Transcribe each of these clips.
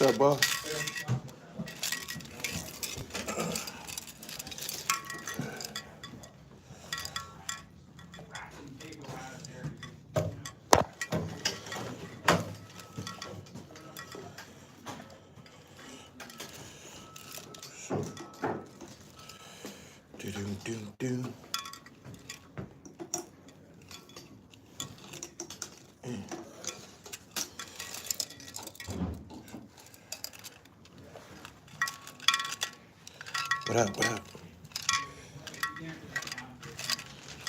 What's up, boss? Do. What up? What up?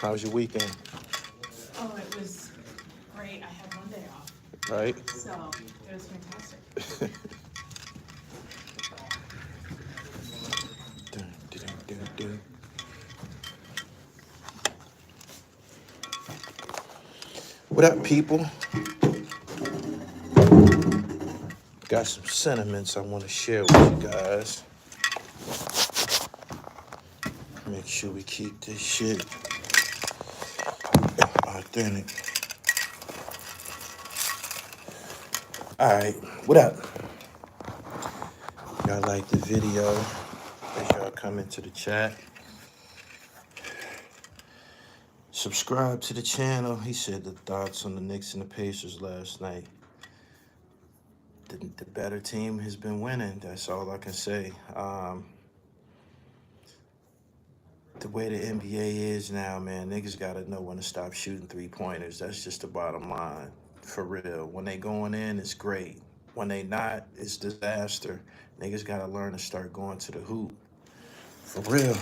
How was your weekend? Oh, it was great. I had one day off. Right? So it was fantastic. Do. What up, people? Got some sentiments I want to share with you guys. Make sure we keep this shit authentic. Alright, what up? Y'all like the video as y'all come into the chat. Subscribe to the channel. He said the thoughts on the Knicks and the Pacers last night. The better team has been winning. That's all I can say. The way the NBA is now, man, niggas gotta know when to stop shooting three-pointers. That's just the bottom line. For real. When they going in, it's great. When they not, it's disaster. Niggas gotta learn to start going to the hoop. For real.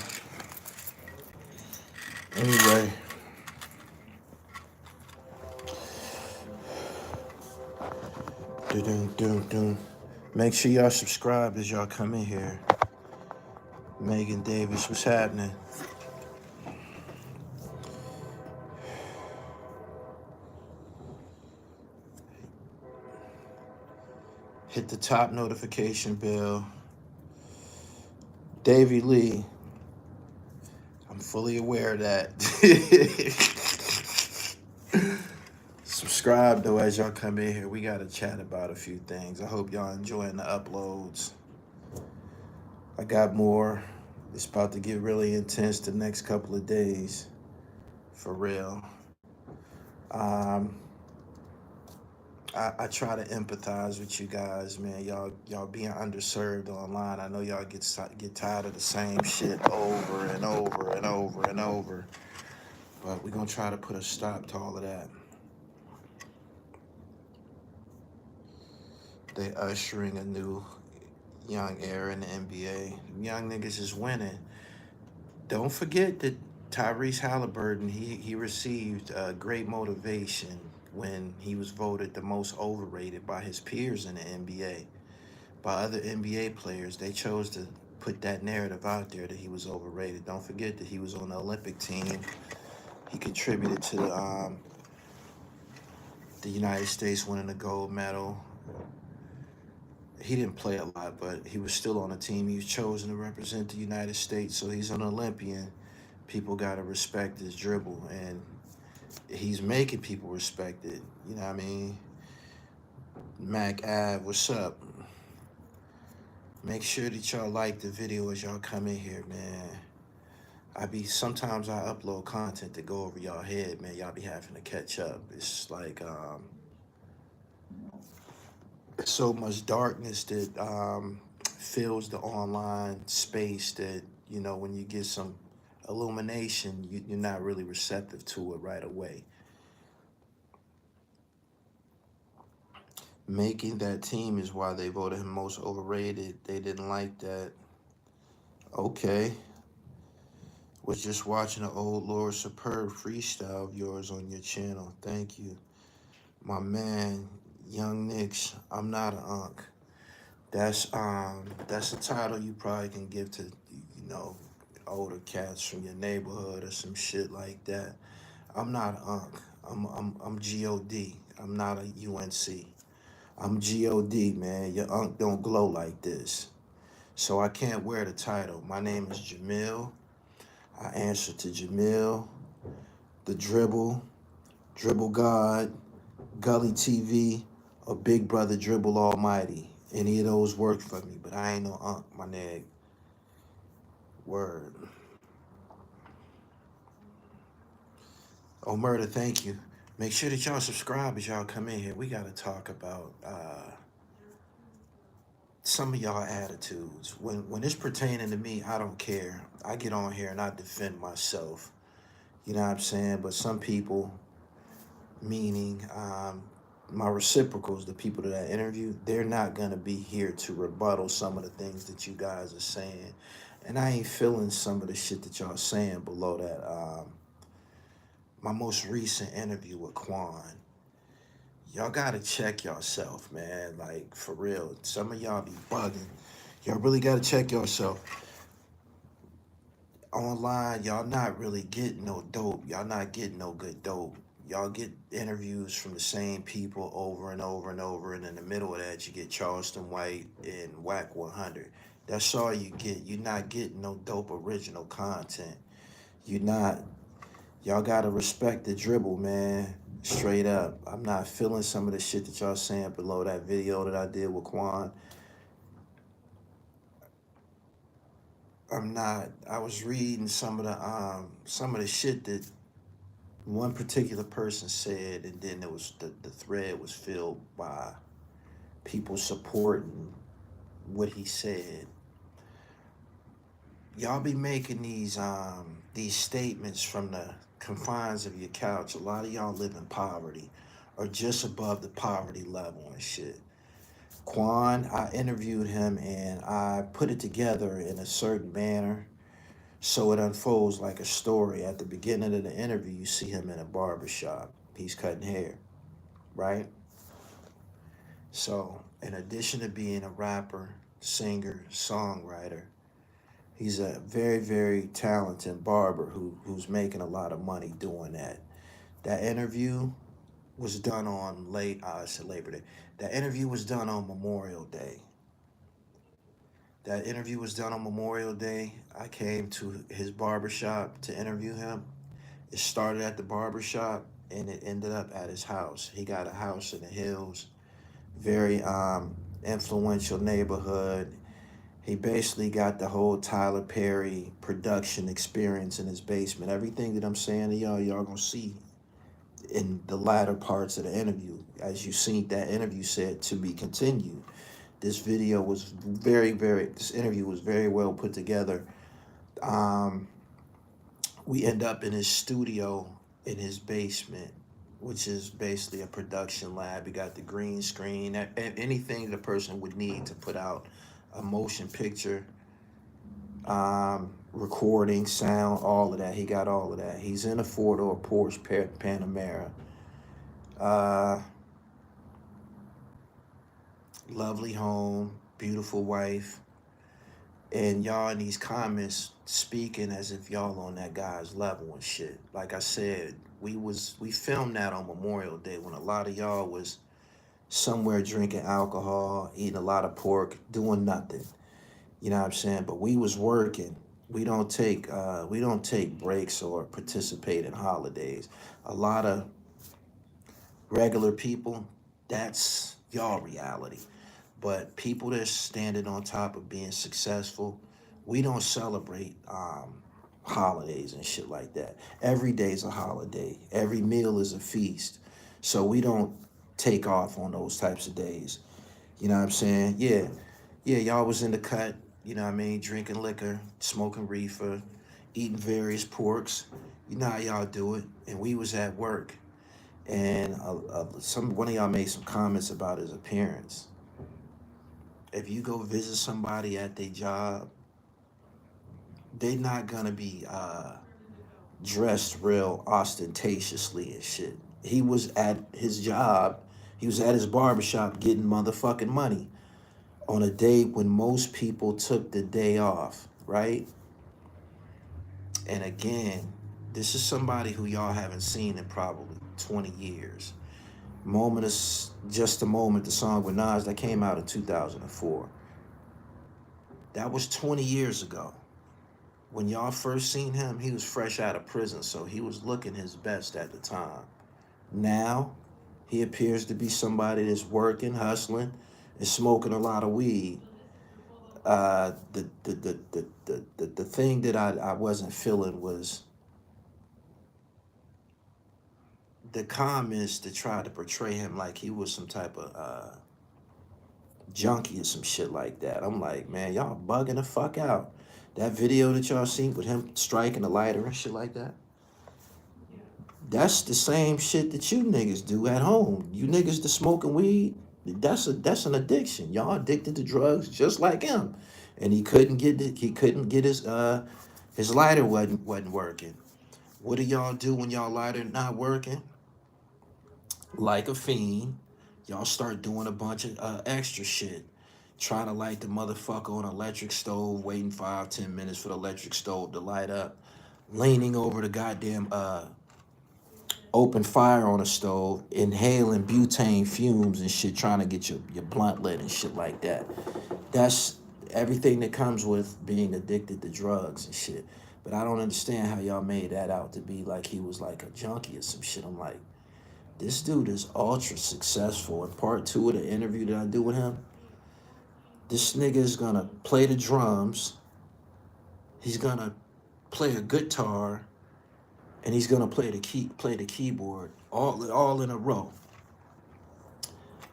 Anyway. Make sure y'all subscribe as y'all come in here. Megan Davis, what's happening? Hit the top notification bell. Davey Lee, I'm fully aware of that. Subscribe though as y'all come in here. We gotta chat about a few things. I hope y'all enjoying the uploads. I got more. It's about to get really intense the next couple of days. For real. I try to empathize with you guys, man. Y'all being underserved online. I know y'all get tired of the same shit over and over and over and over. But we're gonna try to put a stop to all of that. They ushering a new young era in the NBA. Young niggas is winning. Don't forget that Tyrese Halliburton, he received great motivation when he was voted the most overrated by his peers in the NBA. By other NBA players, they chose to put that narrative out there that he was overrated. Don't forget that he was on the Olympic team. He contributed to the United States winning the gold medal. He didn't play a lot, but he was still on the team. He was chosen to represent the United States, so he's an Olympian. People gotta respect his dribble, and he's making people respect it. You know what I mean? Mac Ave, what's up? Make sure that y'all like the video as y'all come in here, man. Sometimes I upload content to go over y'all head, man. Y'all be having to catch up. It's like so much darkness that fills the online space that, you know, when you get some illumination, you're not really receptive to it right away. Making that team is why they voted him most overrated. They didn't like that. Okay. Was just watching an old Lord Superb freestyle of yours on your channel. Thank you. My man, Young Knicks, I'm not an unk. That's a title you probably can give to, you know, older cats from your neighborhood or some shit like that. I'm not an unk. I'm G-O-D. I'm not a UNC. I'm G-O-D, man. Your unk don't glow like this. So I can't wear the title. My name is Jamil. I answer to Jamil, the Dribble God, Gully TV, or Big Brother Dribble Almighty. Any of those work for me, but I ain't no unk, my nigga. Word. Oh, Murder, thank you. Make sure that y'all subscribe as y'all come in here. We got to talk about some of y'all attitudes. When it's pertaining to me, I don't care. I get on here and I defend myself. You know what I'm saying? But some people, meaning my reciprocals, the people that I interview, they're not going to be here to rebuttal some of the things that you guys are saying. And I ain't feeling some of the shit that y'all saying below that. My most recent interview with Quan, y'all gotta check yourself, man. Like, for real. Some of y'all be bugging. Y'all really gotta check yourself. Online, y'all not really getting no dope. Y'all not getting no good dope. Y'all get interviews from the same people over and over and over, and in the middle of that, you get Charleston White and Whack 100. That's all you get. You're not getting no dope original content. You're not. Y'all gotta respect the dribble, man. Straight up. I'm not feeling some of the shit that y'all saying below that video that I did with Quan. I'm not. I was reading some of the shit that one particular person said, and then it was the thread was filled by people supporting what he said. Y'all be making these statements from the confines of your couch. A lot of y'all live in poverty or just above the poverty level and shit. Quan, I interviewed him and I put it together in a certain manner so it unfolds like a story. At the beginning of the interview, you see him in a barber shop. He's cutting hair, right? So, in addition to being a rapper, singer, songwriter, he's a very, very talented barber who's making a lot of money doing that. That interview was done on I said Labor Day. That interview was done on Memorial Day. That interview was done on Memorial Day. I came to his barbershop to interview him. It started at the barbershop and it ended up at his house. He got a house in the hills, very influential neighborhood. He basically got the whole Tyler Perry production experience in his basement. Everything that I'm saying to y'all, y'all gonna see in the latter parts of the interview. As you seen, that interview said to be continued. This interview was very well put together. Um, we end up in his studio in his basement, which is basically a production lab. You got the green screen, anything the person would need to put out a motion picture, recording, sound, all of that. He got all of that. He's in a four-door Porsche Panamera. Uh, Lovely home, beautiful wife, and y'all in these comments speaking as if y'all on that guy's level and shit. Like I said, we filmed that on Memorial Day when a lot of y'all was somewhere drinking alcohol, eating a lot of pork, doing nothing. You know what I'm saying? But we was working. We don't take breaks or participate in holidays. A lot of regular people, that's y'all reality. But people that's standing on top of being successful, we don't celebrate holidays and shit like that. Every day's a holiday. Every meal is a feast. So we don't take off on those types of days. You know what I'm saying? Yeah. Yeah, y'all was in the cut, you know what I mean, drinking liquor, smoking reefer, eating various porks. You know how y'all do it. And we was at work. And one of y'all made some comments about his appearance. If you go visit somebody at their job, they not gonna be dressed real ostentatiously and shit. He was at his job, he was at his barbershop getting motherfucking money on a day when most people took the day off, right? And again, this is somebody who y'all haven't seen in probably 20 years. Moment is Just a Moment, the song with Nas that came out in 2004. That was 20 years ago. When y'all first seen him, he was fresh out of prison, so he was looking his best at the time. Now, he appears to be somebody that's working, hustling, and smoking a lot of weed. The thing that I wasn't feeling was the comments to try to portray him like he was some type of junkie or some shit like that. I'm like, man, y'all bugging the fuck out. That video that y'all seen with him striking a lighter and shit like that, that's the same shit that you niggas do at home. You niggas that smoking weed, that's an addiction. Y'all addicted to drugs just like him. And he couldn't get his lighter wasn't working. What do y'all do when y'all lighter not working? Like a fiend, y'all start doing a bunch of extra shit. Trying to light the motherfucker on an electric stove, waiting 5-10 minutes for the electric stove to light up, leaning over the goddamn open fire on a stove, inhaling butane fumes and shit, trying to get your blunt lit and shit like that. That's everything that comes with being addicted to drugs and shit. But I don't understand how y'all made that out to be like he was like a junkie or some shit. I'm like, this dude is ultra successful. In part 2 of the interview that I do with him, this nigga is gonna play the drums, he's gonna play a guitar, and he's gonna play the keyboard all in a row.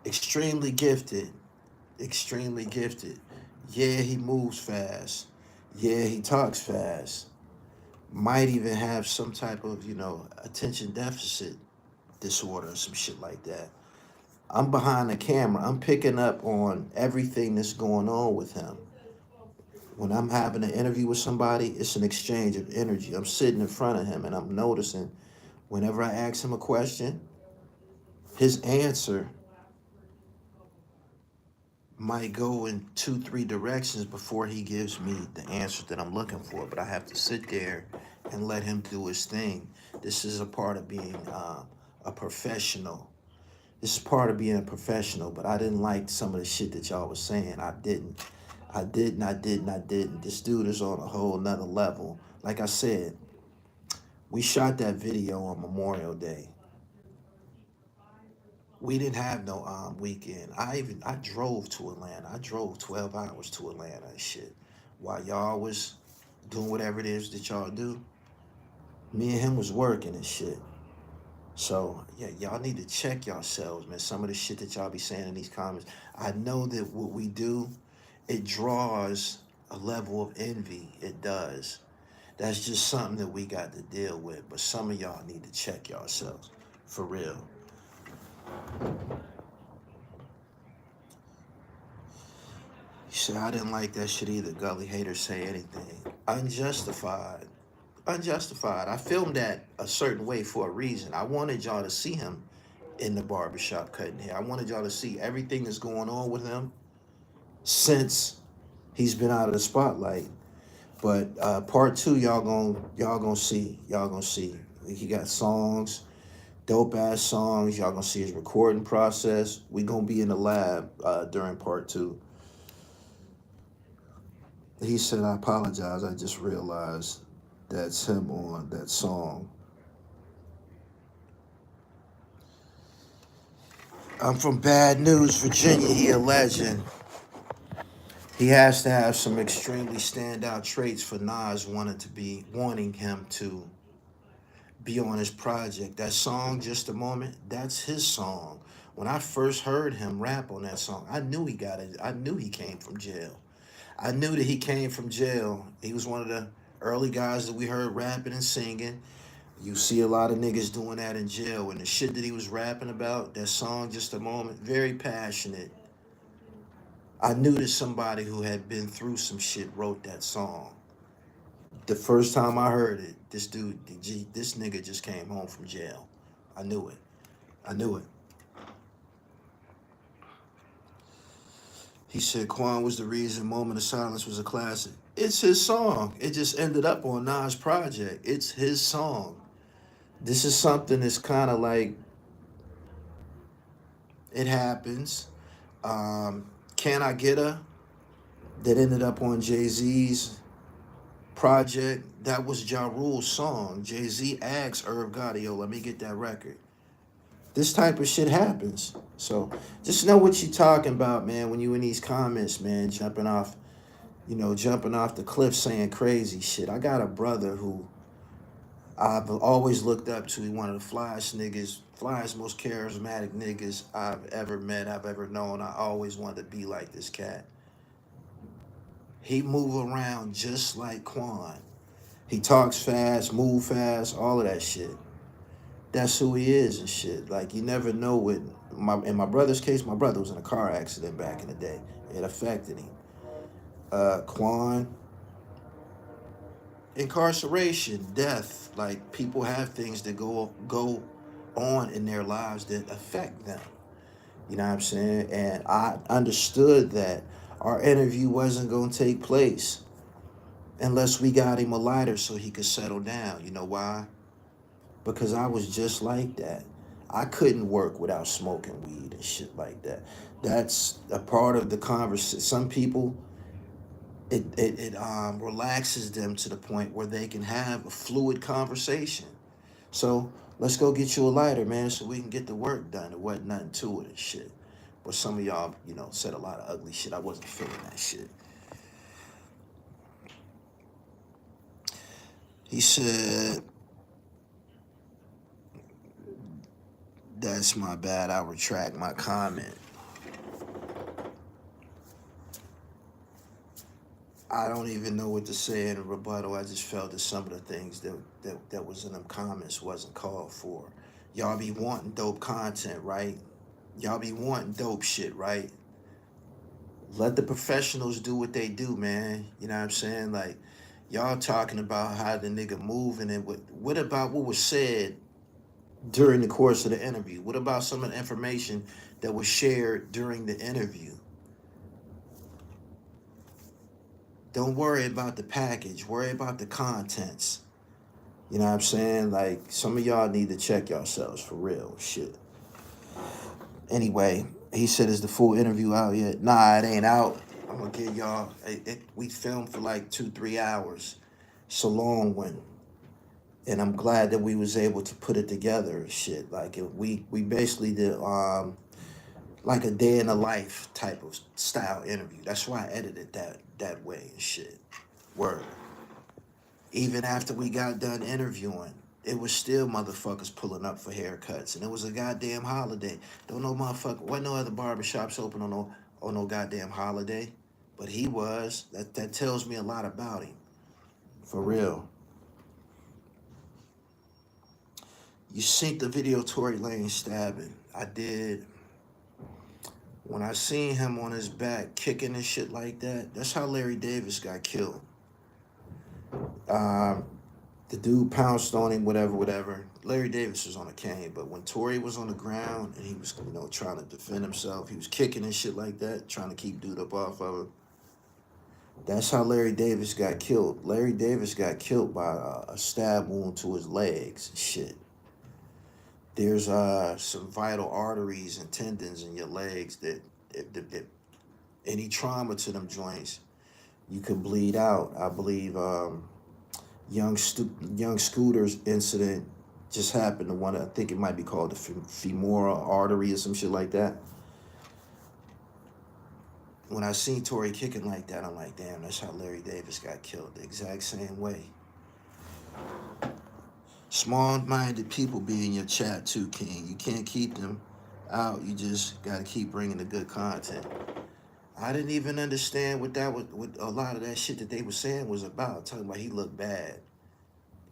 Extremely gifted, extremely gifted. Yeah, he moves fast. Yeah, he talks fast. Might even have some type of, attention deficit disorder or some shit like that. I'm behind the camera. I'm picking up on everything that's going on with him. When I'm having an interview with somebody, it's an exchange of energy. I'm sitting in front of him and I'm noticing whenever I ask him a question, his answer might go in 2-3 directions before he gives me the answer that I'm looking for. But I have to sit there and let him do his thing. This is a part of being a professional. This is part of being a professional, but I didn't like some of the shit that y'all was saying. I didn't. This dude is on a whole nother level. Like I said, we shot that video on Memorial Day. We didn't have no weekend. I drove to Atlanta. I drove 12 hours to Atlanta and shit. While y'all was doing whatever it is that y'all do, me and him was working and shit. So yeah, y'all need to check yourselves, man. Some of the shit that y'all be saying in these comments. I know that what we do, it draws a level of envy. It does. That's just something that we got to deal with. But some of y'all need to check yourselves. For real. He said, I didn't like that shit either. Gully haters say anything. Unjustified. Unjustified. I filmed that a certain way for a reason. I wanted y'all to see him in the barbershop cutting hair. I wanted y'all to see everything that's going on with him since he's been out of the spotlight. But part 2, y'all gonna see. Y'all gonna see. He got songs, dope ass songs. Y'all gonna see his recording process. We gonna be in the lab during part 2. He said, I apologize. I just realized that's him on that song. I'm from Bad News, Virginia. He a legend. He has to have some extremely standout traits for Nas wanting him to be on his project. That song, Just a Moment, that's his song. When I first heard him rap on that song, I knew he got it. I knew he came from jail. I knew that he came from jail. He was one of the early guys that we heard rapping and singing. You see a lot of niggas doing that in jail. And the shit that he was rapping about, that song, Just a Moment, very passionate. I knew that somebody who had been through some shit wrote that song. The first time I heard it, this nigga just came home from jail. I knew it. I knew it. He said Quan was the reason Moment of Silence was a classic. It's his song. It just ended up on Nas' project. It's his song. This is something that's kind of like, it happens. Can I Get Her? That ended up on Jay-Z's project. That was Ja Rule's song. Jay-Z asked Irv Gotti, yo, let me get that record. this type of shit happens. So just know what you're talking about, man, when you in these comments, man, jumping off the cliff saying crazy shit. I got a brother who I've always looked up to. He one of the flyest, most charismatic niggas I've ever met, I've ever known. I always wanted to be like this cat. He move around just like Quan. He talks fast, move fast, all of that shit. That's who he is and shit. Like, you never know what. In my brother's case, my brother was in a car accident back in the day. It affected him. Quan, incarceration, death. Like, people have things that go on in their lives that affect them. You know what I'm saying? And I understood that our interview wasn't going to take place unless we got him a lighter so he could settle down. You know why? Because I was just like that. I couldn't work without smoking weed and shit like that. That's a part of the conversation. Some people, it relaxes them to the point where they can have a fluid conversation. So let's go get you a lighter, man, so we can get the work done. It wasn't nothing to it and shit. But some of y'all, said a lot of ugly shit. I wasn't feeling that shit. He said, that's my bad. I retract my comment. I don't even know what to say in a rebuttal. I just felt that some of the things that was in them comments wasn't called for. Y'all be wanting dope content, right? Y'all be wanting dope shit, right? Let the professionals do what they do, man. You know what I'm saying? Like, y'all talking about how the nigga moving, and what about what was said during the course of the interview? What about some of the information that was shared during the interview? Don't worry about the package. Worry about the contents. You know what I'm saying? Like, some of y'all need to check yourselves for real. Shit. Anyway, he said, is the full interview out yet? Nah, it ain't out. I'm going to give y'all, we filmed for like 2-3 hours. It's a long one. And I'm glad that we was able to put it together and shit. Like, we basically did like a day in the life type of style interview. That's why I edited that way and shit. Word. Even after we got done interviewing, it was still motherfuckers pulling up for haircuts, and it was a goddamn holiday. Don't know motherfucker. Wasn't no other barbershops open on no goddamn holiday, but he was. That tells me a lot about him, for real. You seen the video Tory Lane stabbing? I did. When I seen him on his back kicking and shit like that, that's how Larry Davis got killed. The dude pounced on him, whatever. Larry Davis was on a cane, but when Tory was on the ground and he was, trying to defend himself, he was kicking and shit like that, trying to keep dude up off of him. That's how Larry Davis got killed. Larry Davis got killed by a stab wound to his legs and shit. There's some vital arteries and tendons in your legs that if any trauma to them joints, you can bleed out. I believe young Scooter's incident just happened to one. I think it might be called the femoral artery or some shit like that. When I seen Tory kicking like that, I'm like, damn, that's how Larry Davis got killed, the exact same way. Small-minded people be in your chat too, King. You can't keep them out. You just got to keep bringing the good content. I didn't even understand what a lot of that shit that they were saying was about. Talking about he looked bad.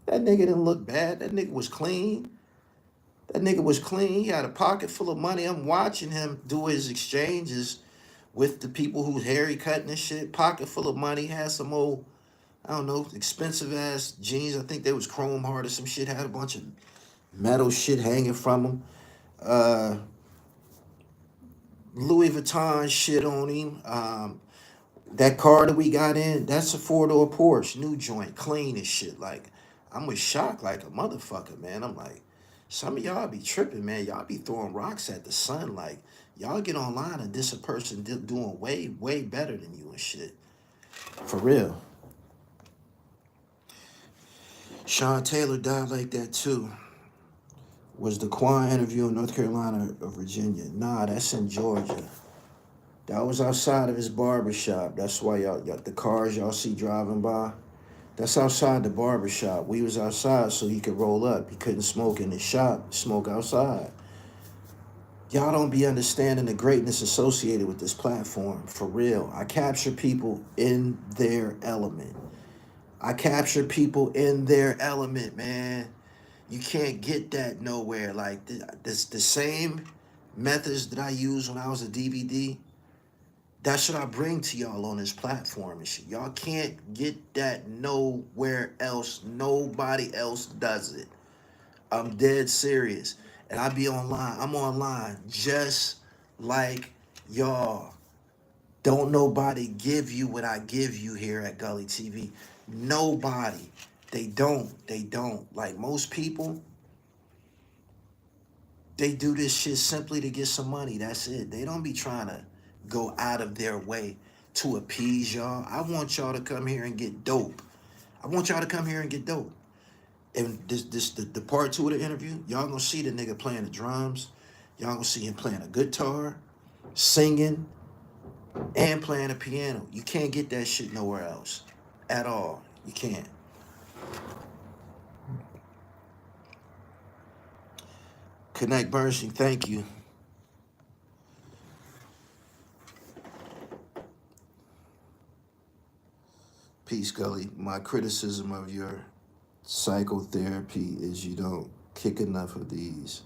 That nigga didn't look bad. That nigga was clean. He had a pocket full of money. I'm watching him do his exchanges with the people whose hair he cutting and shit. Pocket full of money. Had some old, I don't know, expensive ass jeans. I think they was chrome hard or some shit. Had a bunch of metal shit hanging from him. Louis Vuitton shit on him. That car that we got in, that's a 4-door Porsche, new joint, clean and shit. Like, I'm with shock like a motherfucker, man. I'm like, some of y'all be tripping, man. Y'all be throwing rocks at the sun. Like, y'all get online and this a person doing way, way better than you and shit. For real. Sean Taylor died like that too. Was the Quan interview in North Carolina or Virginia? Nah, that's in Georgia. That was outside of his barber shop. That's why y'all the cars y'all see driving by. That's outside the barber shop. We was outside so he could roll up. He couldn't smoke in his shop, smoke outside. Y'all don't be understanding the greatness associated with this platform. For real. I capture people in their element. I capture people in their element, man. You can't get that nowhere. Like this, the same methods that I used when I was a DVD. That's what I bring to y'all on this platform and shit. Y'all can't get that nowhere else. Nobody else does it. I'm dead serious. And I be online. I'm online just like y'all. Don't nobody give you what I give you here at Gully TV. Nobody. They don't. They don't. Like most people, they do this shit simply to get some money. That's it. They don't be trying to go out of their way to appease y'all. I want y'all to come here and get dope. I want y'all to come here and get dope. And the part two of the interview, y'all gonna see the nigga playing the drums. Y'all gonna see him playing a guitar, singing, and playing a piano. You can't get that shit nowhere else. At all. You can't. Connect Bernstein, thank you. Peace, Gully. My criticism of your psychotherapy is you don't kick enough of these.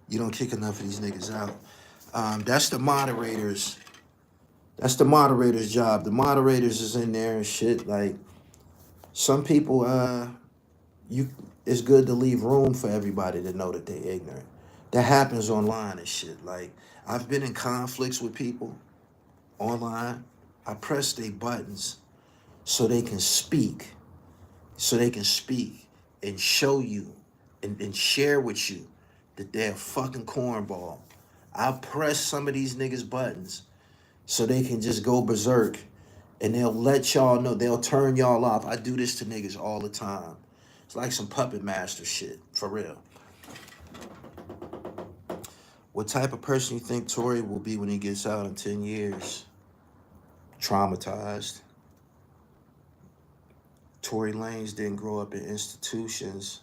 You don't kick enough of these niggas out. That's the moderators. That's the moderator's job. The moderators is in there and shit. Like some people, you it's good to leave room for everybody to know that they ignorant. That happens online and shit. Like I've been in conflicts with people online. I press their buttons so they can speak. So they can speak and show you and share with you that they're a fucking cornball. I press some of these niggas' buttons so they can just go berserk and they'll let y'all know, they'll turn y'all off. I do this to niggas all the time. It's like some puppet master shit, for real. What type of person you think Tory will be when he gets out in 10 years? Traumatized. Tory Lanez didn't grow up in institutions.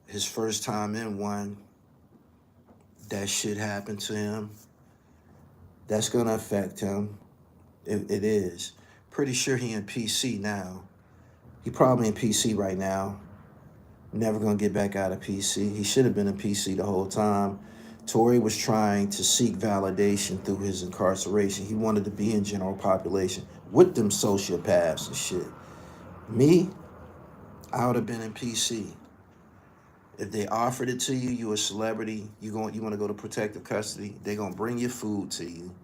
His first time in one, that shit happened to him. That's gonna affect him. It is. Pretty sure he in PC now. He probably in PC right now. Never gonna get back out of PC. He should have been in PC the whole time. Tory was trying to seek validation through his incarceration. He wanted to be in general population with them sociopaths and shit. Me, I would have been in PC. If they offered it to you, you a celebrity, you want to go to protective custody, they gonna bring your food to you.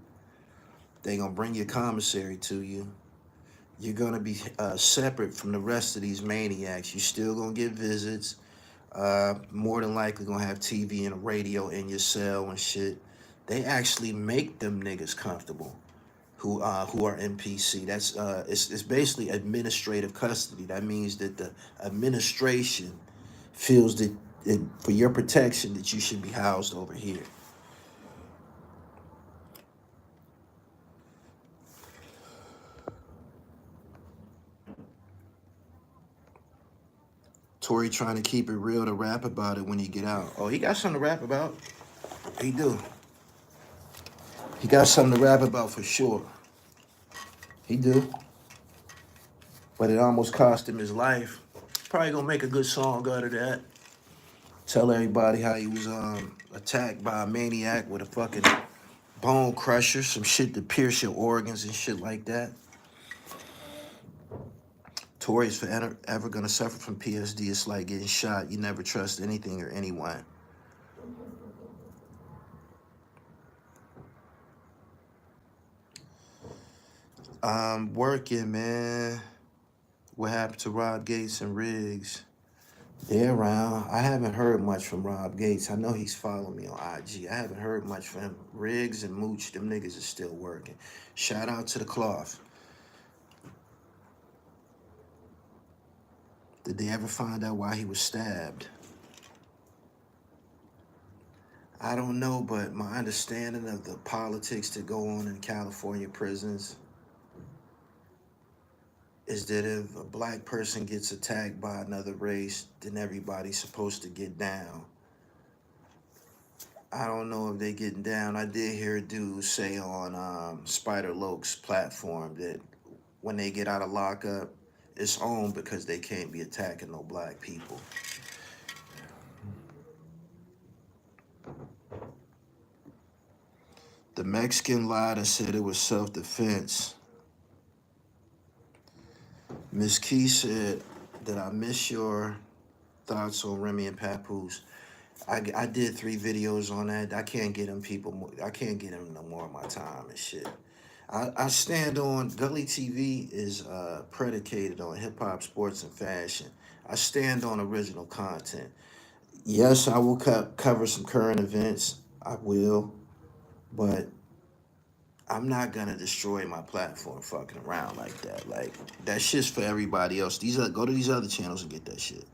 They gonna bring your commissary to you. You're gonna be separate from the rest of these maniacs. You still gonna get visits. More than likely gonna have TV and a radio in your cell and shit. They actually make them niggas comfortable who are in PC. That's it's basically administrative custody. That means that the administration feels that for your protection that you should be housed over here. Tory trying to keep it real to rap about it when he get out. Oh, he got something to rap about. He do. He got something to rap about for sure. He do. But it almost cost him his life. Probably gonna make a good song out of that. Tell everybody how he was attacked by a maniac with a fucking bone crusher, some shit to pierce your organs and shit like that. Tory's forever gonna suffer from PSD. It's like getting shot. You never trust anything or anyone. I'm working, man. What happened to Rob Gates and Riggs? They're around. I haven't heard much from Rob Gates. I know he's following me on IG. I haven't heard much from him. Riggs and Mooch, them niggas is still working. Shout out to the cloth. Did they ever find out why he was stabbed? I don't know, but my understanding of the politics that go on in California prisons is that if a black person gets attacked by another race, then everybody's supposed to get down. I don't know if they getting down. I did hear a dude say on Spider Loke's platform that when they get out of lockup, it's on because they can't be attacking no black people. The Mexican lied and said it was self-defense. Miss Key said that I miss your thoughts on Remy and Papoose. I did 3 videos on that. I can't get them people. I can't get them no more of my time and shit. I stand on Gully TV is predicated on hip hop, sports, and fashion. I stand on original content. Yes, I will cover some current events. I will, but I'm not gonna destroy my platform fucking around like that. Like that shit's for everybody else. Go to these other channels and get that shit.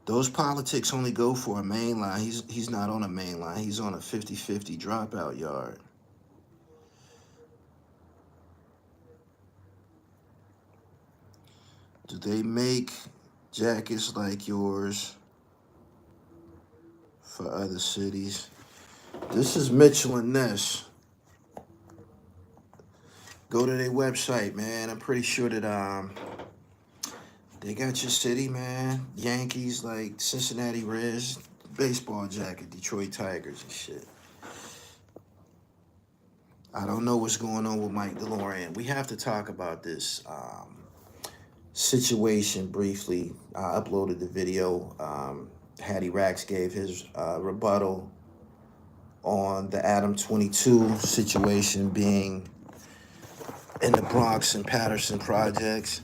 Those politics only go for a main line. He's not on a main line. He's on a 50-50 dropout yard. Do they make jackets like yours for other cities? This is Mitchell and Ness. Go to their website, man. I'm pretty sure that they got your city, man. Yankees, like Cincinnati Reds, baseball jacket, Detroit Tigers and shit. I don't know what's going on with Mike DeLorean. We have to talk about this situation briefly. I uploaded the video. Hattie Rax gave his rebuttal on the Adam 22 situation being in the Bronx and Patterson projects.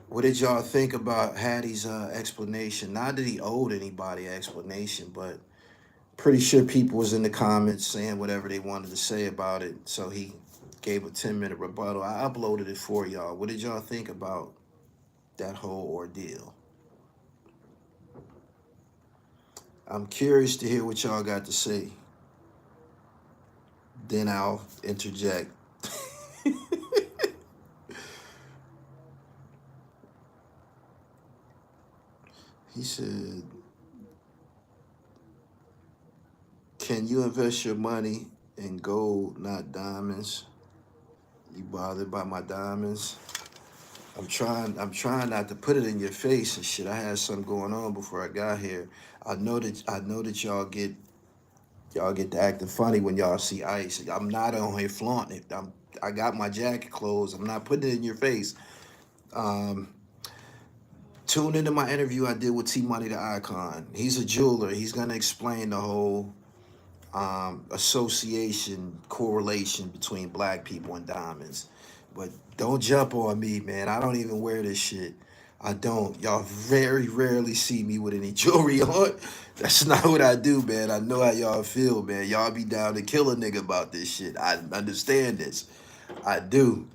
What did y'all think about Hattie's explanation? Not that he owed anybody explanation, but pretty sure people was in the comments saying whatever they wanted to say about it. So he gave a 10-minute rebuttal. I uploaded it for y'all. What did y'all think about that whole ordeal? I'm curious to hear what y'all got to say. Then I'll interject. He said, can you invest your money in gold, not diamonds? You bothered by my diamonds? I'm trying not to put it in your face and shit. I had something going on before I got here. I know that y'all get to acting funny when y'all see ice. I'm not on here flaunting it. I got my jacket closed. I'm not putting it in your face. Tune into my interview I did with T Money the Icon. He's a jeweler. He's gonna explain the whole association, correlation between black people and diamonds. But don't jump on me, man. I don't even wear this shit. I don't. Y'all very rarely see me with any jewelry on. That's not what I do, man. I know how y'all feel, man. Y'all be down to kill a nigga about this shit. I understand this. I do.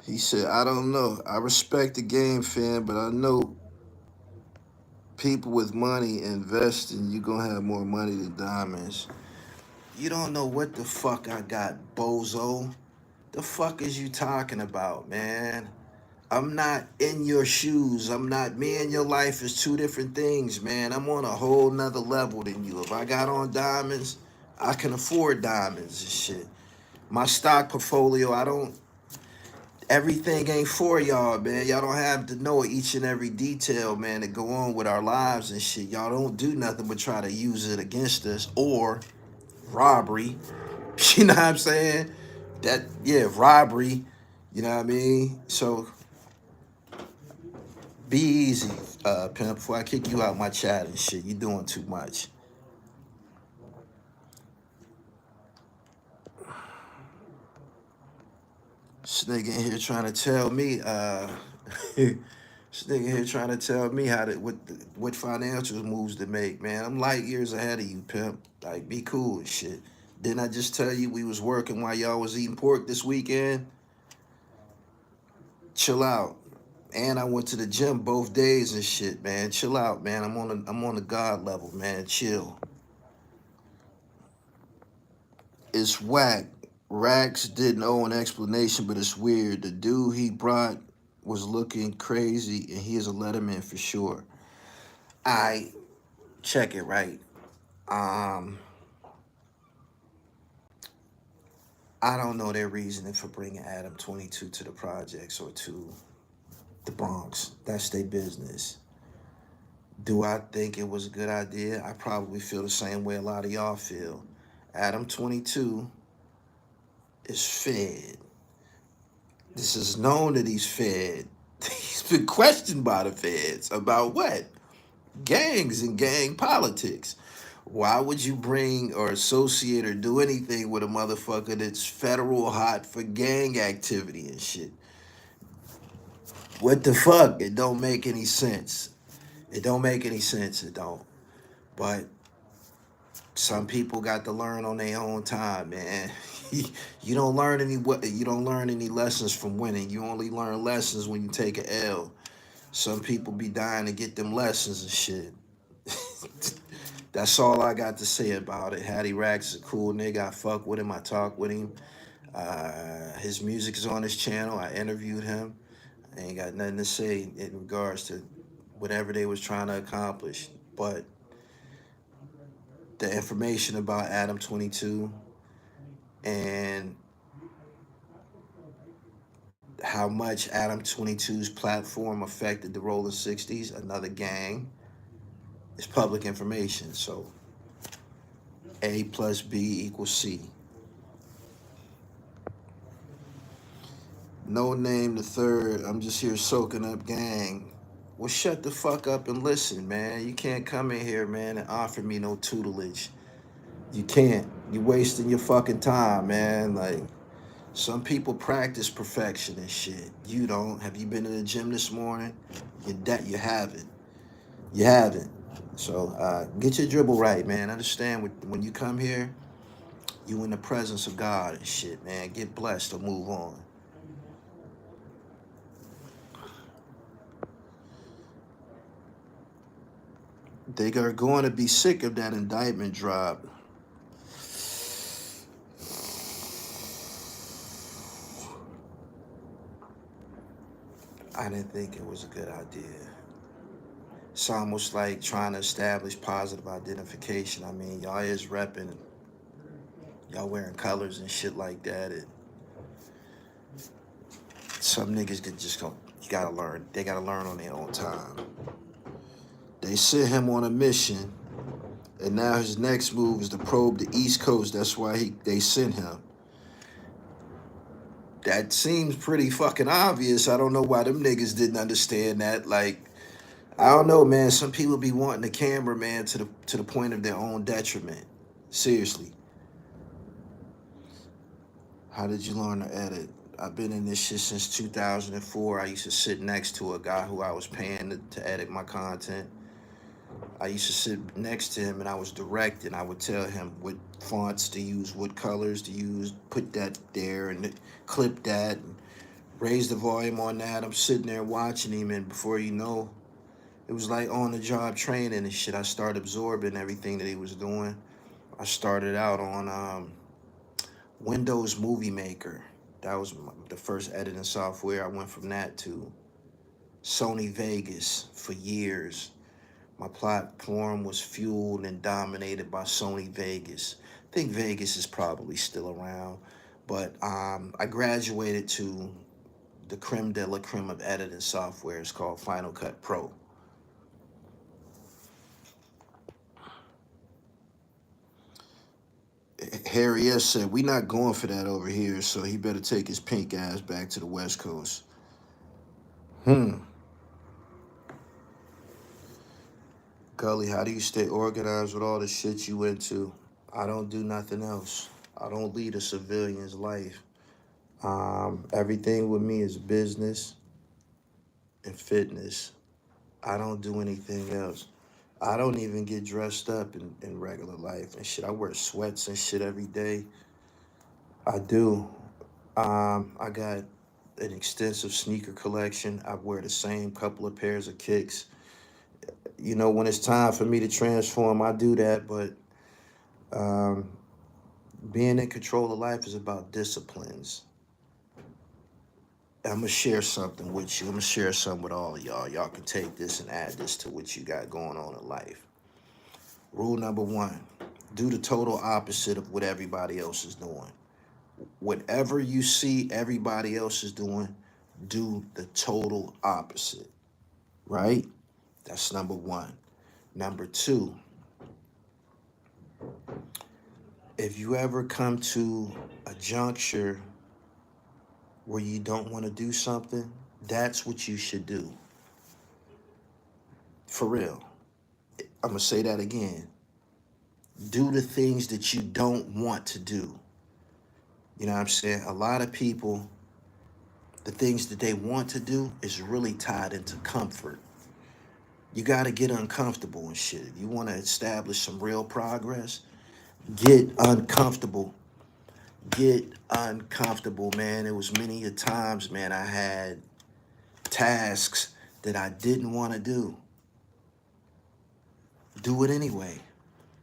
He said, I don't know. I respect the game, fan, but I know people with money investing, you gonna have more money than diamonds. You don't know what the fuck I got, bozo. The fuck is you talking about, man? I'm not in your shoes. Me and your life is 2 different things, man. I'm on a whole nother level than you. If I got on diamonds, I can afford diamonds and shit. My stock portfolio, everything ain't for y'all, man. Y'all don't have to know each and every detail, man, that go on with our lives and shit. Y'all don't do nothing but try to use it against us or robbery. You know what I'm saying? Robbery. You know what I mean? So be easy, pimp, before I kick you out my chat and shit. You doing too much. This nigga in here trying to tell me, this This nigga here trying to tell me what financial moves to make, man. I'm light years ahead of you, pimp. Like, be cool and shit. Didn't I just tell you we was working while y'all was eating pork this weekend? Chill out. And I went to the gym both days and shit, man. Chill out, man. I'm on the God level, man. Chill. It's whack. Rax didn't owe an explanation, but it's weird. The dude he brought was looking crazy, and he is a letterman for sure. I check it right. Um, I don't know their reasoning for bringing Adam 22 to the projects or to the Bronx. That's their business. Do I think it was a good idea? I probably feel the same way a lot of y'all feel. Adam 22 is fed. This is known that he's fed. He's been questioned by the feds about what? Gangs and gang politics. Why would you bring or associate or do anything with a motherfucker that's federal hot for gang activity and shit? What the fuck? It don't make any sense. It don't make any sense. It don't. But some people got to learn on their own time, man. You don't learn any lessons from winning. You only learn lessons when you take an L. Some people be dying to get them lessons and shit. That's all I got to say about it. Hattie Rax is a cool nigga. I fuck with him. I talk with him. His music is on his channel. I interviewed him. I ain't got nothing to say in regards to whatever they was trying to accomplish. But the information about Adam 22 and how much Adam 22's platform affected the Rolling 60s, another gang, is public information. So A plus B equals C. No name the third. I'm just here soaking up gang. Well, shut the fuck up and listen, man. You can't come in here, man, and offer me no tutelage. You can't. You're wasting your fucking time, man. Like, some people practice perfection and shit. You don't. Have you been in the gym this morning? You haven't. You haven't. So get your dribble right, man. Understand when you come here, you in the presence of God and shit, man. Get blessed or move on. They are going to be sick of that indictment drop. I didn't think it was a good idea. It's almost like trying to establish positive identification. I mean, y'all is repping, y'all wearing colors and shit like that. And some niggas could just go, you gotta learn. They gotta learn on their own time. They sent him on a mission, and now his next move is to probe the East Coast. That's why they sent him. That seems pretty fucking obvious. I don't know why them niggas didn't understand that. Like, I don't know, man. Some people be wanting the camera, man, to the point of their own detriment. Seriously. How did you learn to edit? I've been in this shit since 2004. I used to sit next to a guy who I was paying to edit my content. I used to sit next to him and I was directing. I would tell him what fonts to use, what colors to use, put that there and clip that, and raise the volume on that. I'm sitting there watching him, and before you know, it was like on the job training and shit. I started absorbing everything that he was doing. I started out on Windows Movie Maker. That was the first editing software. I went from that to Sony Vegas for years. My platform was fueled and dominated by Sony Vegas. I think Vegas is probably still around, but I graduated to the creme de la creme of editing software. It's called Final Cut Pro. Harry S. said, we not going for that over here, so he better take his pink ass back to the West Coast. Gully, how do you stay organized with all the shit you into? I don't do nothing else. I don't lead a civilian's life. Everything with me is business and fitness. I don't do anything else. I don't even get dressed up in regular life and shit. I wear sweats and shit every day. I do. I got an extensive sneaker collection. I wear the same couple of pairs of kicks. You know, when it's time for me to transform, I do that. But um, being in control of life is about disciplines. I'm gonna share something with you. I'm gonna share something with all of y'all. Y'all can take this and add this to what you got going on in life. Rule number one: do the total opposite of what everybody else is doing. Whatever you see everybody else is doing, do the total opposite. Right? That's number one. Number two, if you ever come to a juncture where you don't want to do something, that's what you should do. For real. I'm going to say that again. Do the things that you don't want to do. You know what I'm saying? A lot of people, the things that they want to do is really tied into comfort. You got to get uncomfortable and shit. If you want to establish some real progress, get uncomfortable. Get uncomfortable, man. It was many a times, man, I had tasks that I didn't want to do. Do it anyway.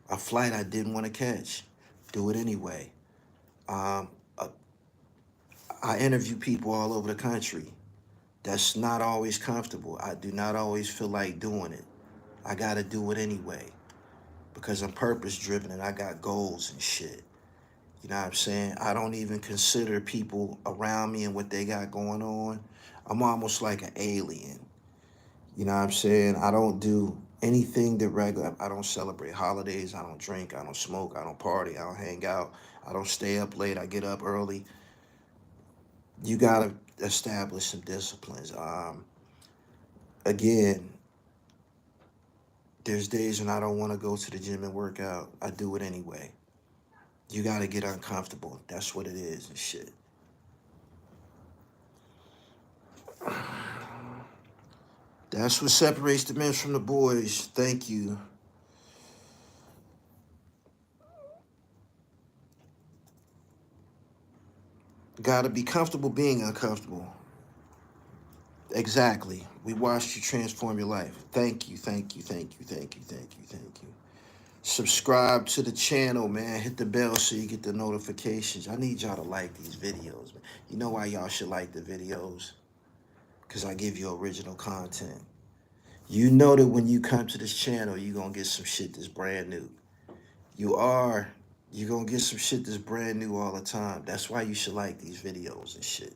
A flight I didn't want to catch. Do it anyway. Um, uh, I interview people all over the country. That's not always comfortable. I do not always feel like doing it. I got to do it anyway because I'm purpose driven and I got goals and shit. You know what I'm saying? I don't even consider people around me and what they got going on. I'm almost like an alien. You know what I'm saying? I don't do anything that regular. I don't celebrate holidays. I don't drink. I don't smoke. I don't party. I don't hang out. I don't stay up late. I get up early. You got to establish some disciplines. Again, there's days when I don't want to go to the gym and work out. I do it anyway. You got to get uncomfortable. That's what it is and shit. That's what separates the men from the boys. Thank you. Got to be comfortable being uncomfortable. Exactly. We watched you transform your life. Thank you, thank you, thank you, thank you, thank you, thank you. Subscribe to the channel, man. Hit the bell so you get the notifications. I need y'all to like these videos, man. You know why y'all should like the videos? Because I give you original content. You know that when you come to this channel, you're going to get some shit that's brand new. You're going to get some shit that's brand new all the time. That's why you should like these videos and shit.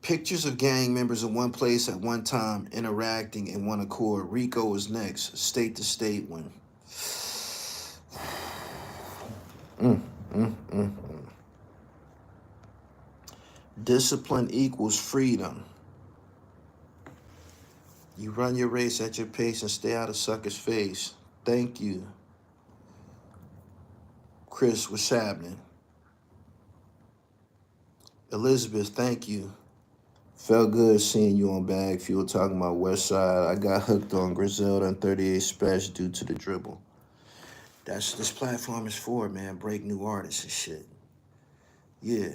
Pictures of gang members in one place at one time, interacting in one accord. Rico is next. State to state one. Discipline equals freedom. You run your race at your pace and stay out of sucker's face. Thank you. Chris, what's happening? Elizabeth, thank you. Felt good seeing you on Bag Fuel talking about West Side. I got hooked on Griselda and 38 Special due to the dribble. That's this platform is for, man. Break new artists and shit. Yeah.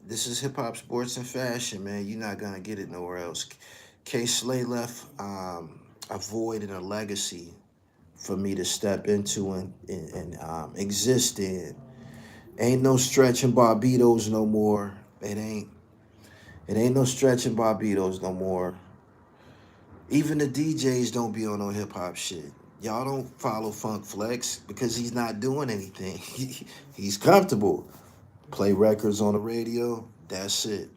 This is hip hop, sports, and fashion, man. You're not gonna get it nowhere else. K Slay left a void and a legacy for me to step into and exist in. Ain't no stretching Barbados no more. It ain't no stretching Barbados no more. Even the DJs don't be on no hip hop shit. Y'all don't follow Funk Flex because he's not doing anything. He's comfortable. Play records on the radio. That's it.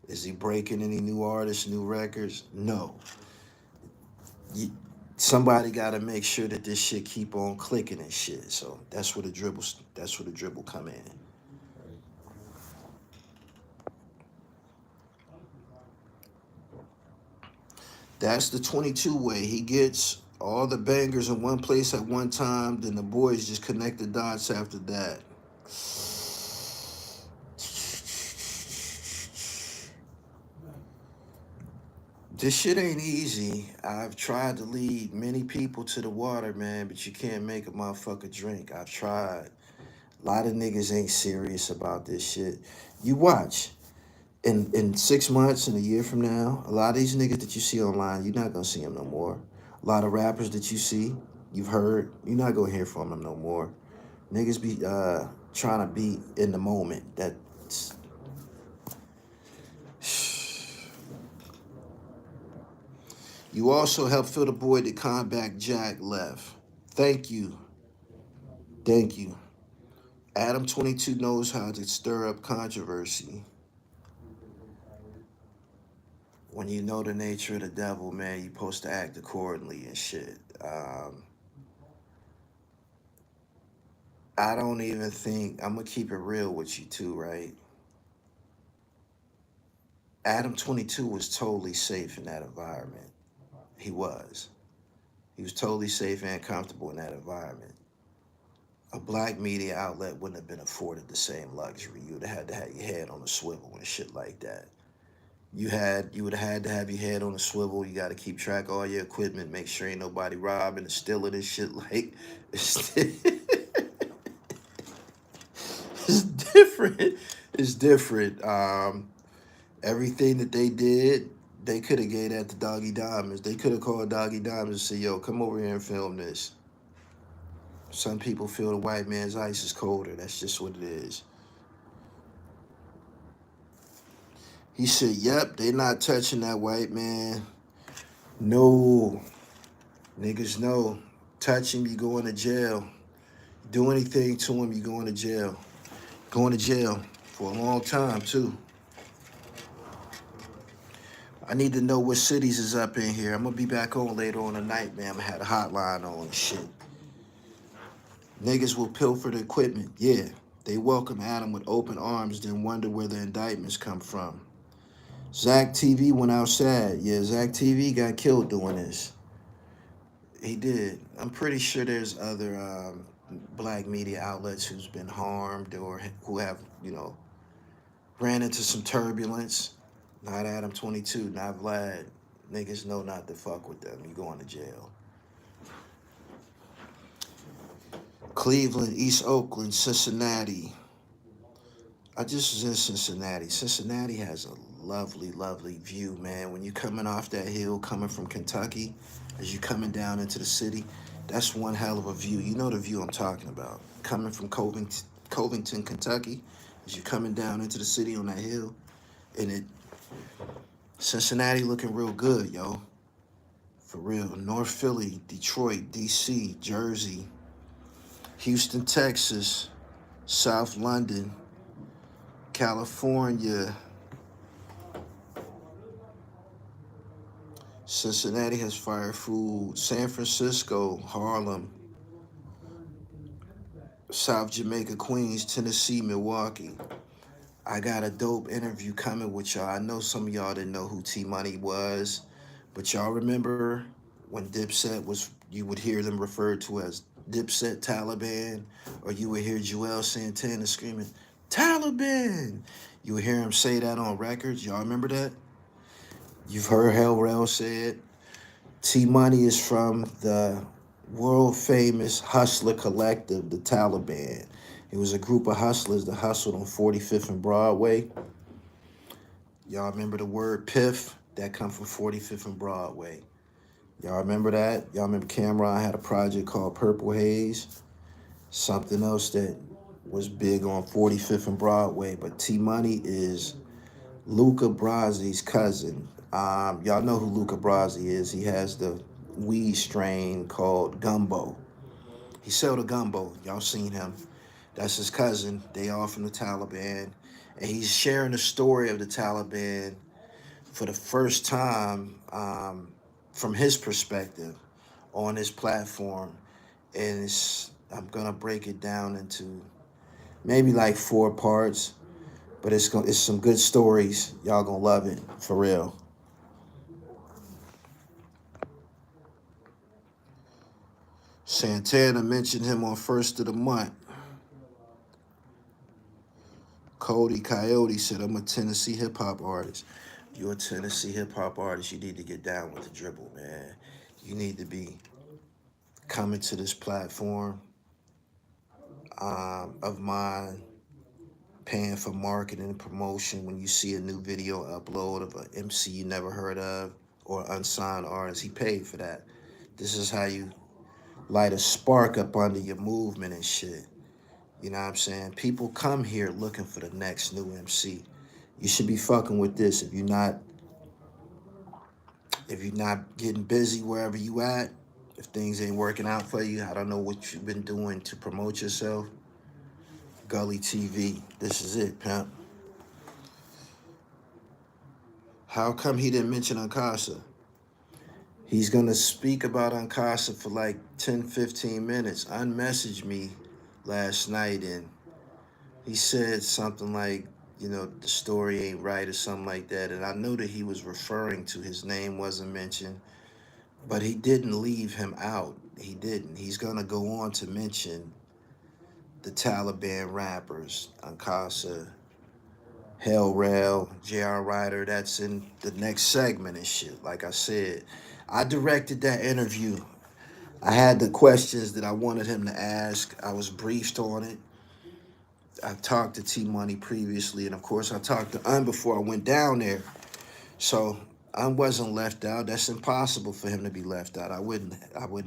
Is he breaking any new artists, new records? No. Somebody got to make sure that this shit keep on clicking and shit. So that's where the dribble come in. That's the 22 way. He gets all the bangers in one place at one time, then the boys just connect the dots after that. This shit ain't easy. I've tried to lead many people to the water, man, but you can't make a motherfucker drink. I've tried. A lot of niggas ain't serious about this shit. You watch. In 6 months and a year from now, a lot of these niggas that you see online, you're not gonna see them no more. A lot of rappers that you see, you've heard, you're not gonna hear from them no more. Niggas be trying to be in the moment. That's you also helped fill the void that Combat Jack left. Thank you. Thank you. Adam 22 knows how to stir up controversy. When you know the nature of the devil, man, you're supposed to act accordingly and shit. I don't even think, I'm gonna keep it real with you too, right? Adam 22 was totally safe in that environment. He was. He was totally safe and comfortable in that environment. A black media outlet wouldn't have been afforded the same luxury. You would have had to have your head on a swivel and shit like that. You would have had to have your head on a swivel. You got to keep track of all your equipment, make sure ain't nobody robbing and stealing this shit. Like it's, it's different. It's different. Everything that they did, they could have gave that to Doggy Diamonds. They could have called Doggy Diamonds and said, "Yo, come over here and film this." Some people feel the white man's ice is colder. That's just what it is. He said, "Yep, they not touching that white man. No, niggas, no. Touch him, you going to jail. Do anything to him, you going to jail. Going to jail for a long time too." I need to know what cities is up in here. I'm gonna be back on later on tonight, man. I'm gonna have a hotline on and shit. Niggas will pilfer the equipment. Yeah, they welcome Adam with open arms, then wonder where the indictments come from. Zach TV went outside. Yeah, Zach TV got killed doing this. He did. I'm pretty sure there's other black media outlets who's been harmed or who have, ran into some turbulence. Not Adam 22, not Vlad. Niggas know not to fuck with them. You going to jail. Cleveland, East Oakland, Cincinnati. I just was in Cincinnati. Cincinnati has a lovely, lovely view, man. When you're coming off that hill, coming from Kentucky, as you're coming down into the city, that's one hell of a view. You know the view I'm talking about. Coming from Covington, Kentucky, as you're coming down into the city on that hill, and Cincinnati looking real good, yo. For real. North Philly, Detroit, DC, Jersey, Houston, Texas, South London, California. Cincinnati has fire food. San Francisco, Harlem, South Jamaica, Queens, Tennessee, Milwaukee. I got a dope interview coming with y'all. I know some of y'all didn't know who T Money was, but y'all remember when Dipset was, you would hear them referred to as Dipset Taliban, or you would hear Joel Santana screaming, Taliban! You would hear him say that on records. Y'all remember that? You've heard Hell Rell say it. T Money is from the world famous hustler collective, the Taliban. It was a group of hustlers that hustled on 45th and Broadway. Y'all remember the word piff? That come from 45th and Broadway. Y'all remember that? Y'all remember Cameron had a project called Purple Haze? Something else that was big on 45th and Broadway. But T Money is Luca Brasi's cousin. Y'all know who Luca Brasi is. He has the weed strain called Gumbo. He sell the Gumbo. Y'all seen him. That's his cousin. They all from the Taliban. And he's sharing the story of the Taliban for the first time from his perspective on his platform. And I'm going to break it down into maybe like 4 parts. But it's some good stories. Y'all going to love it, for real. Santana mentioned him on first of the month. Cody Coyote said, I'm a Tennessee hip-hop artist. You're a Tennessee hip hop artist. You need to get down with the dribble, man. You need to be coming to this platform of mine, paying for marketing and promotion when you see a new video upload of an MC you never heard of or unsigned artist. He paid for that. This is how you light a spark up under your movement and shit. You know what I'm saying? People come here looking for the next new MC. You should be fucking with this. If you're not getting busy wherever you at, if things ain't working out for you, I don't know what you've been doing to promote yourself. Gully TV, this is it, pimp. How come he didn't mention Ankasa? He's gonna speak about Ankasa for like 10, 15 minutes. Unmessaged me last night and he said something like, the story ain't right or something like that. And I knew that he was referring to his name wasn't mentioned, but he didn't leave him out. He didn't. He's gonna go on to mention the Taliban rappers, Ankasa, Hell Rail, J.R. Ryder. That's in the next segment and shit. Like I said, I directed that interview. I had the questions that I wanted him to ask. I was briefed on it. I talked to T Money previously, and of course I talked to Un before I went down there. So Un wasn't left out. That's impossible for him to be left out. I wouldn't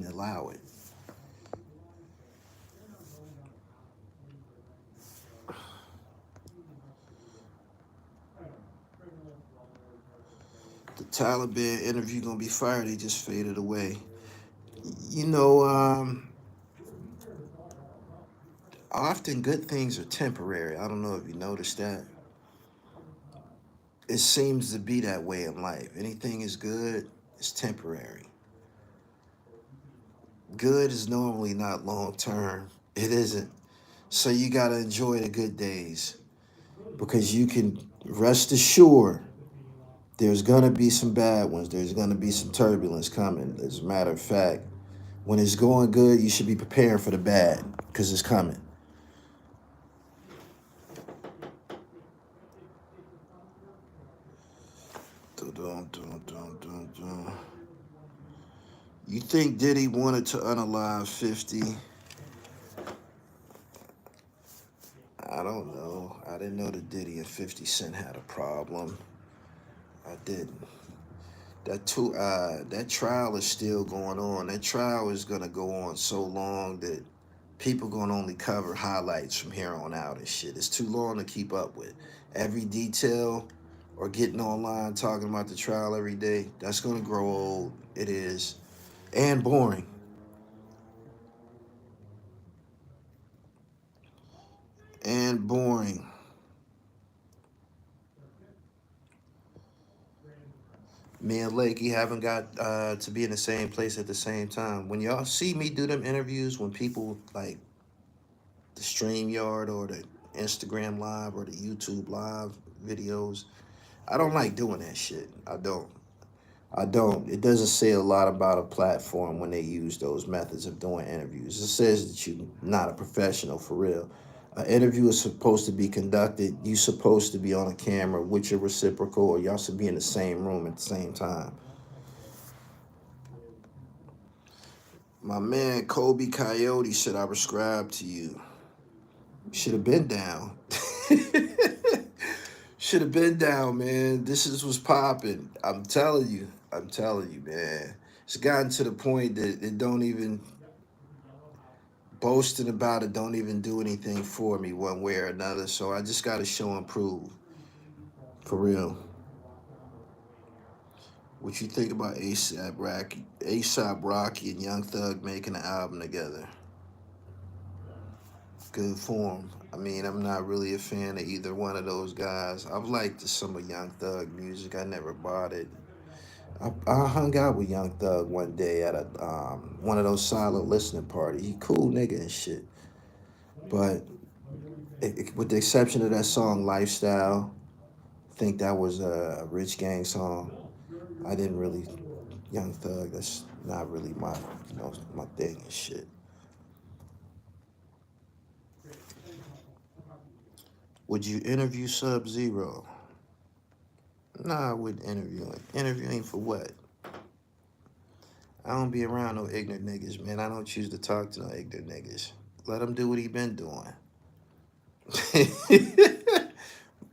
allow it. The Taliban interview gonna be fired. They just faded away. You know, often good things are temporary. I don't know if you noticed that. It seems to be that way in life. Anything is good, it's temporary. Good is normally not long term. It isn't. So you gotta enjoy the good days because you can rest assured there's gonna be some bad ones. There's gonna be some turbulence coming. As a matter of fact, when it's going good, you should be preparing for the bad because it's coming. Dun, dun, dun, dun, dun. You think Diddy wanted to unalive 50? I don't know. I didn't know that Diddy and 50 Cent had a problem. I didn't. That trial is still going on. That trial is gonna go on so long that people gonna only cover highlights from here on out and shit. It's too long to keep up with. Every detail or getting online talking about the trial every day, that's gonna grow old. It is. And boring. And boring. Me and Lakey haven't got to be in the same place at the same time. When y'all see me do them interviews, when people like the StreamYard or the Instagram Live or the YouTube Live videos, I don't like doing that shit. I don't. I don't. It doesn't say a lot about a platform when they use those methods of doing interviews. It says that you're not a professional for real. An interview is supposed to be conducted. You're supposed to be on a camera with your reciprocal, or y'all should be in the same room at the same time. My man Kobe Coyote said I prescribed to you. Should have been down. Should have been down, man. This is what's popping. I'm telling you. I'm telling you, man. It's gotten to the point that it don't even boasting about it don't even do anything for me one way or another. So I just gotta show and prove. For real. What you think about ASAP Rocky and Young Thug making an album together? Good form. I mean, I'm not really a fan of either one of those guys. I've liked some of Young Thug music. I never bought it. I hung out with Young Thug one day at a one of those silent listening parties. He cool nigga and shit. But with the exception of that song Lifestyle, I think that was a Rich Gang song. I didn't really Young Thug. That's not really my thing and shit. Would you interview Sub Zero? Nah, I wouldn't interview him. Interviewing for what? I don't be around no ignorant niggas, man. I don't choose to talk to no ignorant niggas. Let him do what he been doing.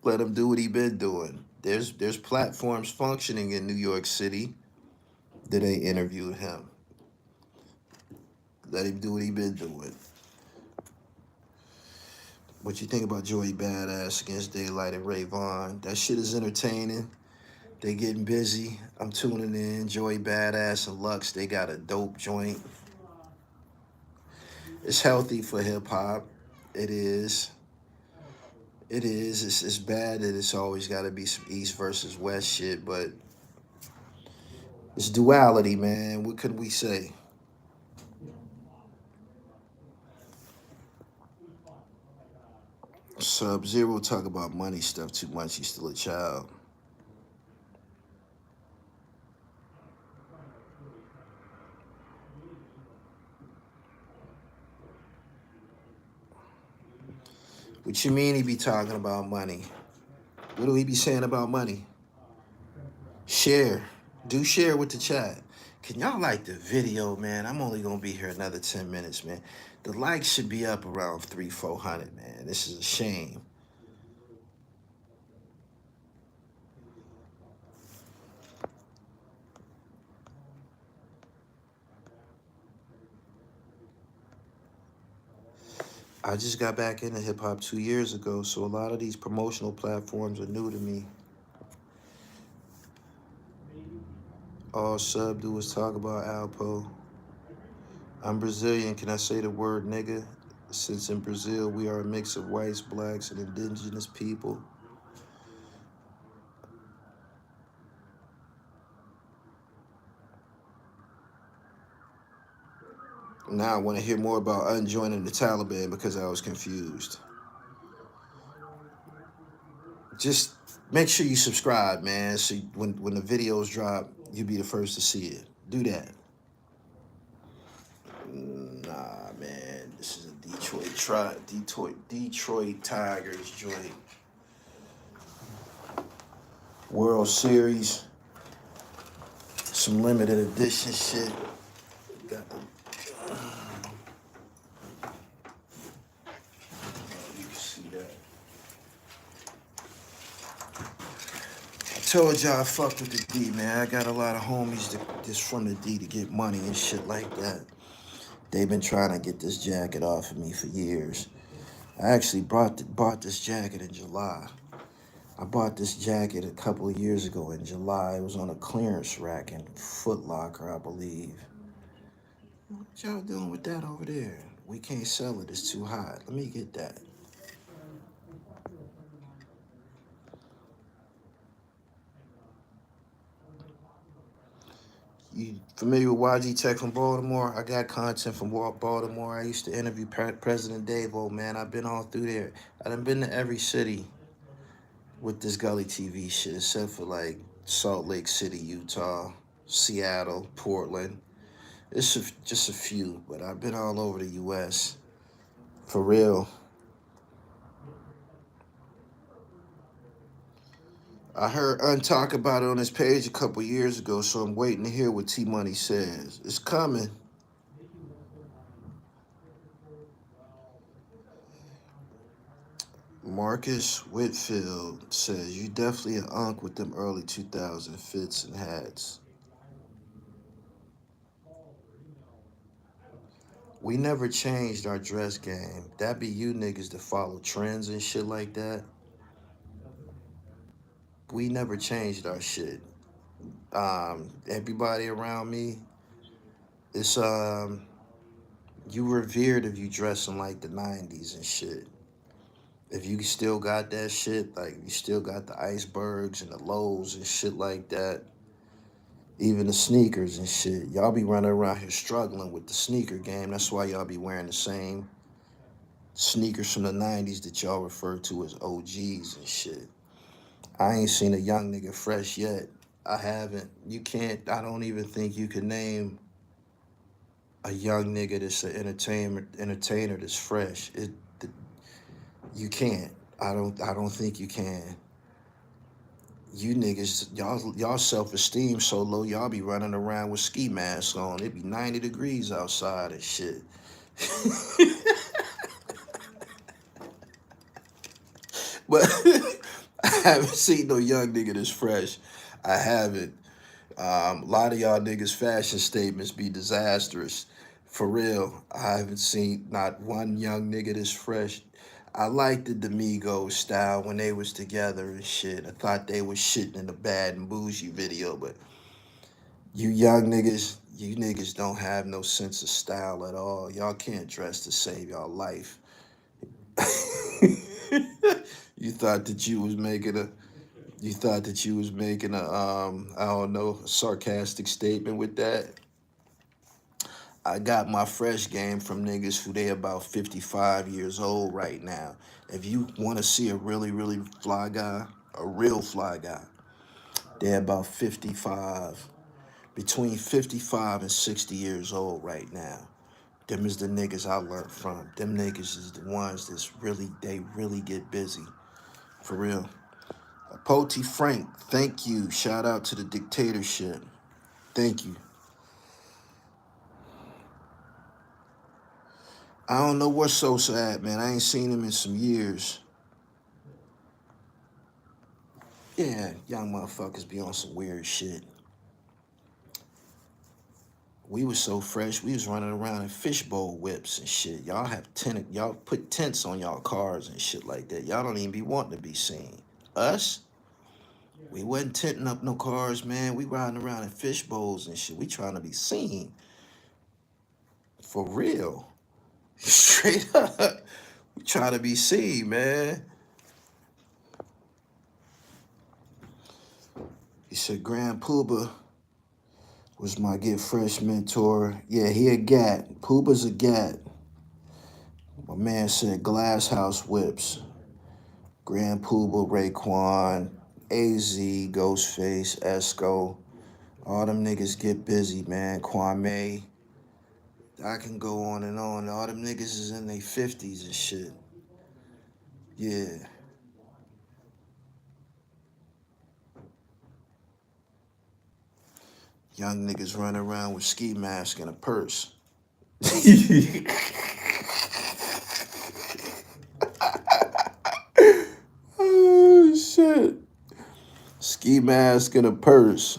Let him do what he been doing. There's platforms functioning in New York City that they interviewed him. Let him do what he been doing. What you think about Joey Badass against Daylight and Ray Vaughn? That shit is entertaining. They getting busy. I'm tuning in. Joey Badass and Lux, they got a dope joint. It's healthy for hip hop. It is. It is. It's bad that it's always got to be some East versus West shit, but it's duality, man. What could we say? Sub-Zero talk about money stuff too much. He's still a child. What you mean he be talking about money? What do he be saying about money? Share. Do share with the chat. Can y'all like the video, man? I'm only gonna be here another 10 minutes, man. The likes should be up around 300-400, man. This is a shame. I just got back into hip hop 2 years ago, so a lot of these promotional platforms are new to me. All Sub do is talk about Alpo. I'm Brazilian. Can I say the word nigga? Since in Brazil we are a mix of whites, blacks, and indigenous people. Now I want to hear more about unjoining the Taliban because I was confused. Just make sure you subscribe, man. So when the videos drop, you'll be the first to see it. Do that. Nah, man. This is a Detroit Tigers joint. World Series. Some limited edition shit. Got the. You can see that. I told y'all I fucked with the D, man. I got a lot of homies just from the D to get money and shit like that. They've been trying to get this jacket off of me for years. I actually bought this jacket in July. I bought this jacket a couple of years ago in July. It was on a clearance rack in Foot Locker, I believe. What y'all doing with that over there? We can't sell it. It's too hot. Let me get that. You familiar with YG Tech from Baltimore? I got content from Baltimore. I used to interview President Davo, man. I've been all through there. I done been to every city with this Gully TV shit, except for like Salt Lake City, Utah, Seattle, Portland. It's just a few, but I've been all over the U.S. For real. I heard talk about it on his page a couple years ago, so I'm waiting to hear what T Money says. It's coming. Marcus Whitfield says, you definitely an unk with them early 2000 fits and hats. We never changed our dress game. That be you niggas that follow trends and shit like that. We never changed our shit. Everybody around me, it's you revered if you dressing like the 90s and shit. If you still got that shit, like you still got the icebergs and the lows and shit like that, even the sneakers and shit, y'all be running around here struggling with the sneaker game. That's why y'all be wearing the same sneakers from the 90s that y'all refer to as OGs and shit. I ain't seen a young nigga fresh yet. I haven't. You can't, I don't even think you can name a young nigga that's an entertainer that's fresh. You can't. I don't think you can. You niggas, y'all self-esteem so low, y'all be running around with ski masks on. It be 90 degrees outside and shit. But I haven't seen no young nigga that's fresh. I haven't. A lot of y'all niggas' fashion statements be disastrous. For real. I haven't seen not one young nigga that's fresh. I liked the Domingos style when they was together and shit. I thought they was shitting in the Bad and Bougie video, but you niggas don't have no sense of style at all. Y'all can't dress to save y'all life. You thought that you was making a I don't know, a sarcastic statement with that. I got my fresh game from niggas who they about 55 years old right now. If you want to see a really, really fly guy, a real fly guy, they're about 55, between 55 and 60 years old right now. Them is the niggas I learned from. Them niggas is the ones that's they really get busy. For real. Poti Frank, thank you. Shout out to the dictatorship. Thank you. I don't know what's so sad, man. I ain't seen him in some years. Yeah, young motherfuckers be on some weird shit. We was so fresh, we was running around in fishbowl whips and shit. Y'all put tents on y'all cars and shit like that. Y'all don't even be wanting to be seen. Us, we wasn't tenting up no cars, man. We riding around in fishbowls and shit. We trying to be seen. For real. Straight up. We trying to be seen, man. He said Grand Pooba was my Get Fresh mentor. Yeah, he a gat. Pooba's a gat. My man said Glass House Whips. Grand Pooba, Raekwon, AZ, Ghostface, Esco. All them niggas get busy, man. Kwame. I can go on and on. All them niggas is in their 50s and shit. Yeah. Young niggas run around with ski mask and a purse. Oh, shit. Ski mask and a purse.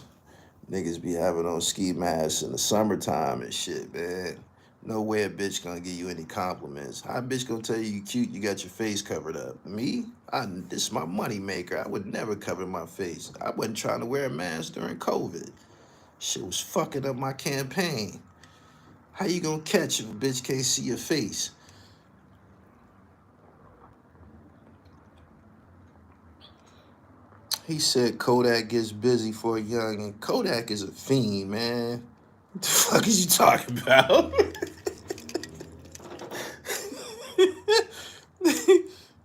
Niggas be having on ski masks in the summertime and shit, man. No way a bitch gonna give you any compliments. How a bitch gonna tell you cute, you got your face covered up? Me? This is my money maker. I would never cover my face. I wasn't trying to wear a mask during COVID. Shit was fucking up my campaign. How you gonna catch if a bitch can't see your face? He said Kodak gets busy for a young, and Kodak is a fiend, man. What the fuck is you talking about?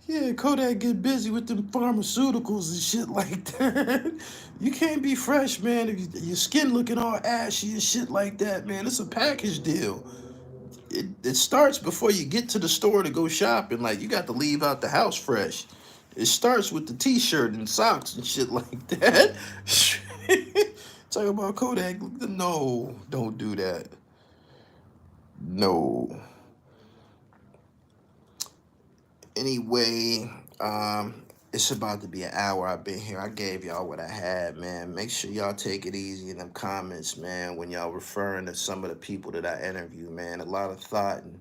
Yeah, Kodak get busy with them pharmaceuticals and shit like that. You can't be fresh, man, if your skin looking all ashy and shit like that, man. It's a package deal. It starts before you get to the store to go shopping. Like, you got to leave out the house fresh. It starts with the t-shirt and socks and shit like that. Talk about Kodak. No, don't do that. No. Anyway, it's about to be an hour I've been here. I gave y'all what I had, man. Make sure y'all take it easy in them comments, man, when y'all referring to some of the people that I interview, man. A lot of thought and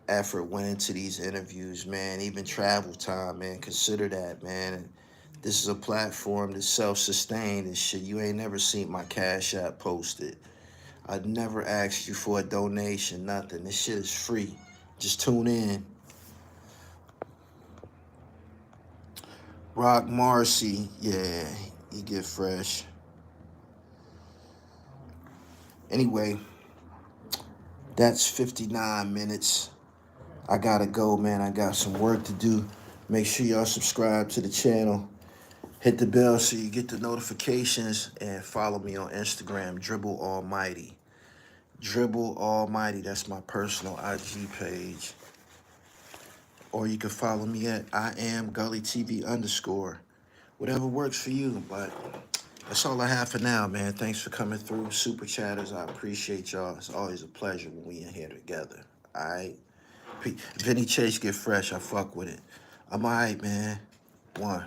effort went into these interviews, man. Even travel time, man. Consider that, man. This is a platform that's self-sustained and shit. You ain't never seen my Cash App posted. I'd never asked you for a donation, nothing. This shit is free. Just tune in. Rock Marcy, yeah, he get fresh. Anyway, that's 59 minutes. I gotta go, man. I got some work to do. Make sure y'all subscribe to the channel. Hit the bell so you get the notifications, and follow me on Instagram, Dribble Almighty. Dribble Almighty, that's my personal IG page. Or you can follow me at I am Gully TV _. whatever works for you. But that's all I have for now, man. Thanks for coming through, super chatters. I appreciate y'all. It's always a pleasure when we in here together. All right. Vinny Chase get fresh. I fuck with it. I'm all right, man. One.